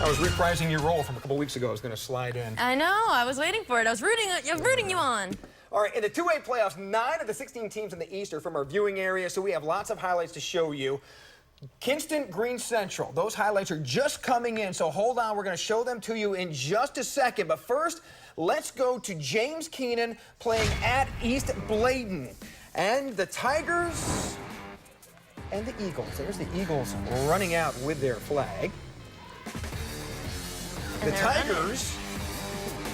I was reprising your role from a couple weeks ago. I was going to slide in. I know. I was waiting for it. I was rooting you on. All right, in the 2A playoffs, 9 of the 16 teams in the East are from our viewing area, so we have lots of highlights to show you. Kingston, Green Central. Those highlights are just coming in, so hold on. We're going to show them to you in just a second. But first, let's go to James Keenan playing at East Bladen. And the Tigers and the Eagles. There's the Eagles running out with their flag. The Tigers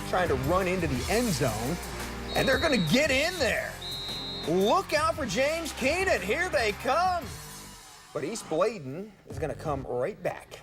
trying to run into the end zone, and they're going to get in there. Look out for James Keenan. Here they come. But East Bladen is going to come right back.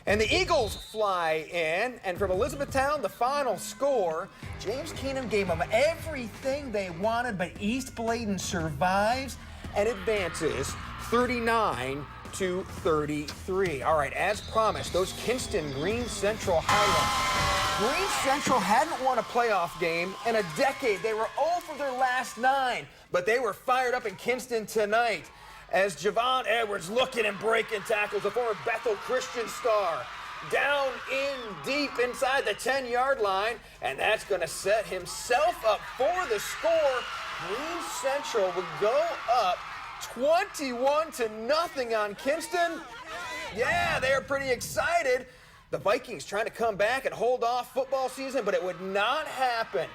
And the Eagles fly in, and from Elizabethtown, the final score, James Keenan gave them everything they wanted, but East Bladen survives and advances 39-33. All right, as promised, those Kingston Green Central highlights. Green Central hadn't won a playoff game in a decade. They were 0 for their last 9, but they were fired up in Kingston tonight as Javon Edwards looking and breaking tackles, the former Bethel Christian star, down in deep inside the 10-yard line, and that's going to set himself up for the score. Green Central would go up 21-0 on Kingston. Yeah, they are pretty excited. The Vikings trying to come back and hold off football season, but it would not happen.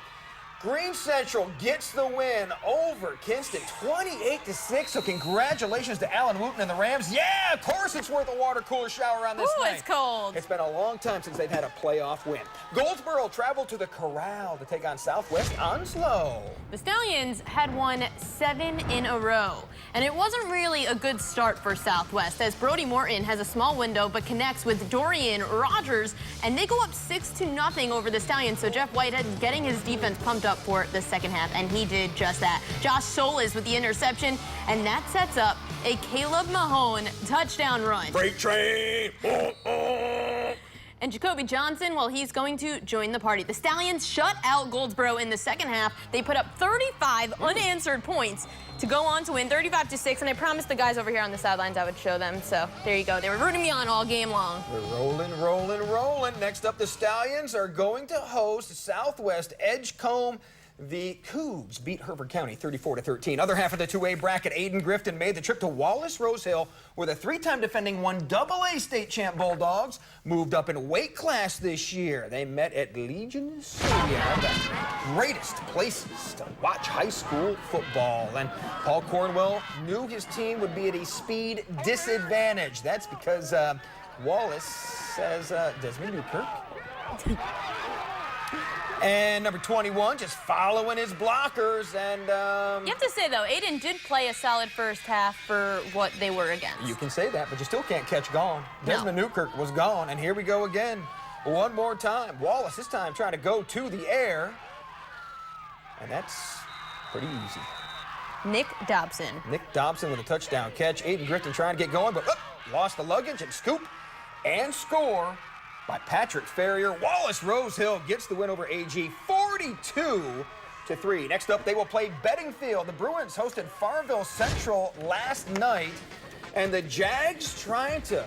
Green Central gets the win over Kingston, 28-6. So congratulations to Alan Wooten and the Rams. Yeah, of course it's worth a water cooler shower on this night. It's cold. It's been a long time since they've had a playoff win. Goldsboro traveled to the Corral to take on Southwest Onslow. The Stallions had won 7 in a row, and it wasn't really a good start for Southwest, as Brody Morton has a small window but connects with Dorian Rogers, and they go up 6-0 over the Stallions. So Jeff Whitehead getting his defense pumped up for the second half, and he did just that. Josh Solis with the interception, and that sets up a Caleb Mahone touchdown run. Freight train! And Jacoby Johnson, well, he's going to join the party. The Stallions shut out Goldsboro in the second half. They put up 35 unanswered points to go on to win 35-6, and I promised the guys over here on the sidelines I would show them, so there you go. They were rooting me on all game long. We're rolling. Next up, the Stallions are going to host Southwest Edgecombe. The Cougs beat Hereford County 34-13. Other half of the 2A bracket, Aiden Grifton made the trip to Wallace Rose Hill, where the 3-time defending 1AA state champ Bulldogs moved up in weight class this year. They met at Legion Stadium, one of the greatest places to watch high school football. And Paul Cornwell knew his team would be at a speed disadvantage. That's because Wallace has Desmond Newkirk. And number 21 just following his blockers. And you have to say, though, Aiden did play a solid first half for what they were against. You can say that, but you still can't catch gone. Desmond Newkirk was gone, and here we go again. One more time. Wallace this time trying to go to the air. And that's pretty easy. Nick Dobson with a touchdown catch. Aiden Grifton trying to get going, but lost the luggage and scoop and score by Patrick Ferrier. Wallace Rose Hill gets the win over AG 42-3. Next up, they will play Bedingfield. The Bruins hosted Farmville Central last night, and the Jags trying to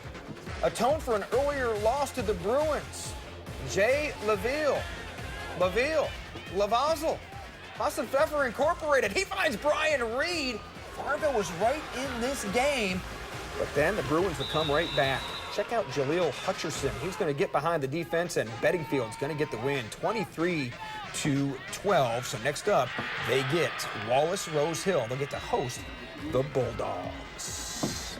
atone for an earlier loss to the Bruins. Jay Lavazel, Hassan Pfeffer Incorporated. He finds Brian Reed. Farmville was right in this game, but then the Bruins would come right back. Check out Jaleel Hutcherson. He's going to get behind the defense, and Bedingfield's going to get the win, 23-12. So next up, they get Wallace Rose Hill. They'll get to host the Bulldogs.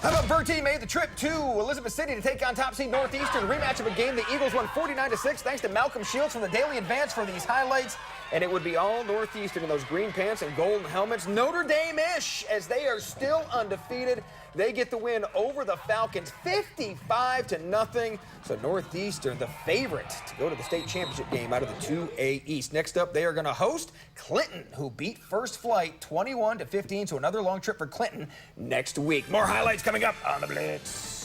How about Bertie made the trip to Elizabeth City to take on top seed Northeastern. Rematch of a game the Eagles won 49-6 thanks to Malcolm Shields from the Daily Advance for these highlights. And it would be all Northeastern in those green pants and golden helmets. Notre Dame-ish, as they are still undefeated. They get the win over the Falcons, 55-0. So Northeastern, the favorite to go to the state championship game out of the 2A East. Next up, they are going to host Clinton, who beat First Flight 21-15. So another long trip for Clinton next week. More highlights coming up on the Blitz.